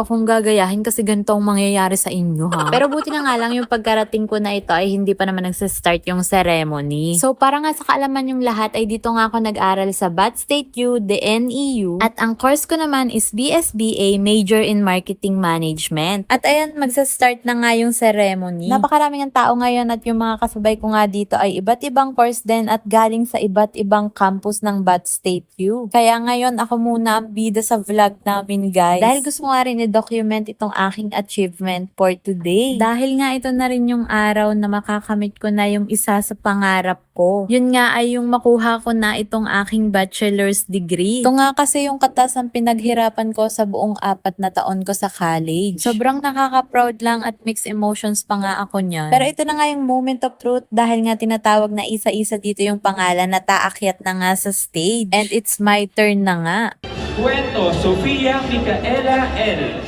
akong gagayahin kasi ganito ang mangyayari sa inyo ha. Pero buti na nga lang yung pagkarating ko na ito ay hindi pa naman nagsa-start yung ceremony. So para nga sa kaalaman yung lahat ay dito nga ako nag-aral sa Bat State U, the NEU. At ang course ko naman is BSBA, Major in Marketing Management. At ayan, magsa-start na nga yung ceremony. Napakaraming ang tao ngayon at yung mga kasabay ko nga dito ay iba't ibang course din at galing sa iba't ibang campus ng Bat State U. Kaya ngayon ako muna ang bida sa vlog namin guys. Dahil gusto ko nga rin i-document itong aking achievement for today. Dahil nga ito na rin yung araw na makakamit ko na yung isa sa pangarap ko. Yun nga ay yung makuha ko na itong aking bachelor's degree. Ito nga kasi yung katasang pinaghirapan ko sa buong 4 na taon ko sa college. Sobrang nakaka-proud lang at mixed emotions pa nga ako niyan. Pero ito na nga yung moment of truth dahil nga tinatawag na isa-isa dito yung pangalan na taakyat na nga sa stage. And it's my turn na nga. Kwento, Sofia Micaela L.